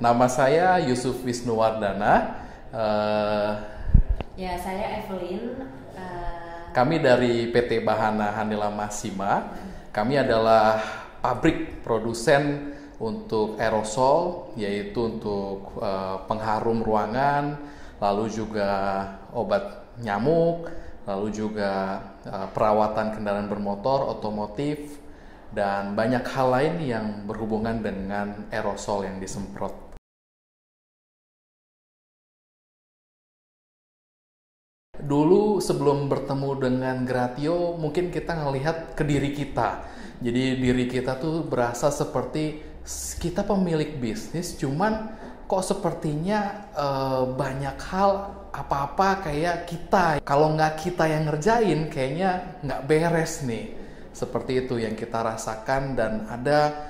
Nama saya Yusuf Wisnuwardana. Ya, saya Evelyn. Kami dari PT Bahana Hanila Masima. Kami adalah pabrik produsen untuk aerosol, yaitu untuk pengharum ruangan, lalu juga obat nyamuk, lalu juga perawatan kendaraan bermotor, otomotif, dan banyak hal lain yang berhubungan dengan aerosol yang disemprot. Dulu sebelum bertemu dengan Gratio, mungkin kita ngelihat ke diri kita. Jadi diri kita tuh berasa seperti kita pemilik bisnis, cuman kok sepertinya banyak hal apa-apa kayak kita. Kalau nggak kita yang ngerjain, kayaknya nggak beres nih. Seperti itu yang kita rasakan, dan ada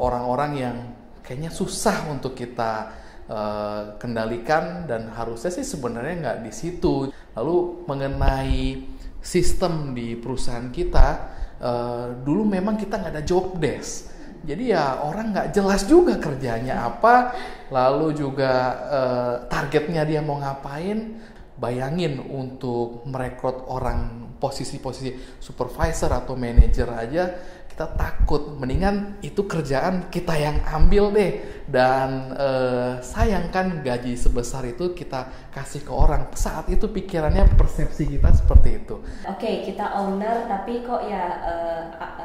orang-orang yang kayaknya susah untuk kita kendalikan, dan harusnya sih sebenarnya nggak di situ. Lalu mengenai sistem di perusahaan kita, dulu memang kita nggak ada job desk, jadi ya orang nggak jelas juga kerjanya apa, lalu juga targetnya dia mau ngapain. Bayangin untuk merekrut orang posisi-posisi supervisor atau manager aja kita takut. Mendingan itu kerjaan kita yang ambil deh, dan sayang kan gaji sebesar itu kita kasih ke orang. Saat itu pikirannya, persepsi kita seperti itu. Oke, kita owner, tapi kok ya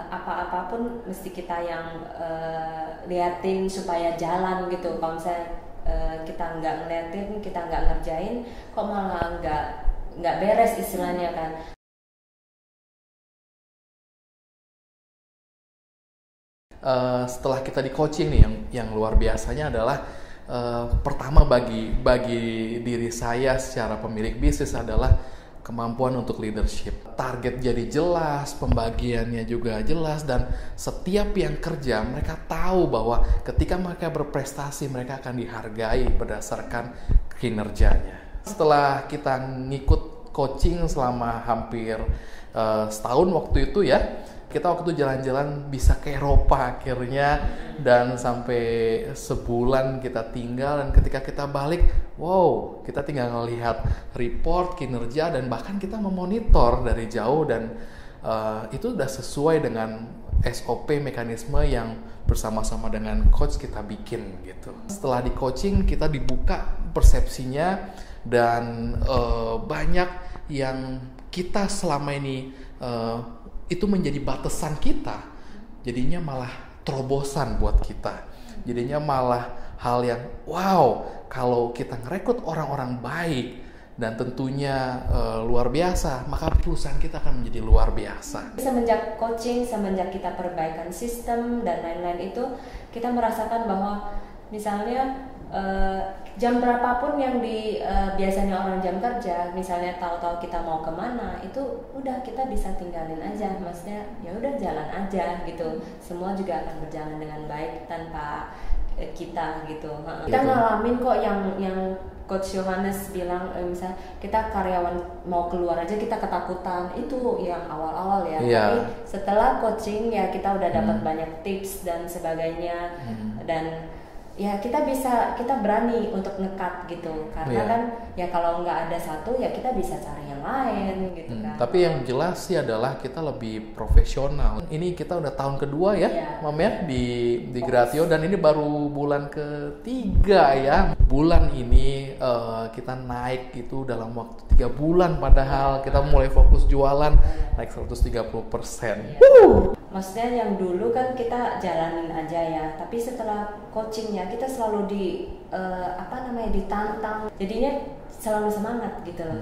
apa-apapun mesti kita yang liatin supaya jalan gitu. Kalau misalnya kita nggak ngeliatin, kita nggak ngerjain, kok malah nggak beres istilahnya kan. Setelah kita di coaching nih, yang luar biasanya adalah pertama bagi diri saya secara pemilik bisnis adalah kemampuan untuk leadership. Target jadi jelas, pembagiannya juga jelas, dan setiap yang kerja mereka tahu bahwa ketika mereka berprestasi mereka akan dihargai berdasarkan kinerjanya. Setelah kita ngikut coaching selama hampir setahun waktu itu ya, kita waktu itu jalan-jalan bisa ke Eropa akhirnya, dan sampai sebulan kita tinggal, dan ketika kita balik, wow, kita tinggal ngelihat report kinerja, dan bahkan kita memonitor dari jauh, dan itu udah sesuai dengan SOP mekanisme yang bersama-sama dengan coach kita bikin gitu. Setelah di coaching kita dibuka persepsinya, dan banyak yang kita selama ini itu menjadi batasan kita, jadinya malah terobosan buat kita. Jadinya malah hal yang wow, kalau kita ngerekrut orang-orang baik dan tentunya luar biasa, maka perusahaan kita akan menjadi luar biasa. Semenjak coaching, semenjak kita perbaikan sistem dan lain-lain itu, kita merasakan bahwa misalnya jam berapapun yang biasanya orang jam kerja, misalnya tahu-tahu kita mau kemana, itu udah kita bisa tinggalin aja, maksudnya ya udah jalan aja gitu. Semua juga akan berjalan dengan baik tanpa kita gitu. Kita ngalamin kok yang Coach Yohanes bilang, misalnya kita karyawan mau keluar aja kita ketakutan, itu yang awal-awal ya. Tapi setelah coaching ya kita udah dapat banyak tips dan sebagainya, dan ya kita berani untuk nge-cut gitu, karena kan ya kalau nggak ada satu ya kita bisa cari yang lain gitu kan. Tapi yang jelas sih adalah kita lebih profesional. Ini kita udah tahun kedua ya, Mam ya, di Gratio, dan ini baru bulan ketiga ya. Bulan ini kita naik itu dalam waktu 3 bulan, padahal kita mulai fokus jualan naik 130%. Maksudnya yang dulu kan kita jalanin aja ya, tapi setelah coachingnya kita selalu ditantang, jadinya selalu semangat gitu loh.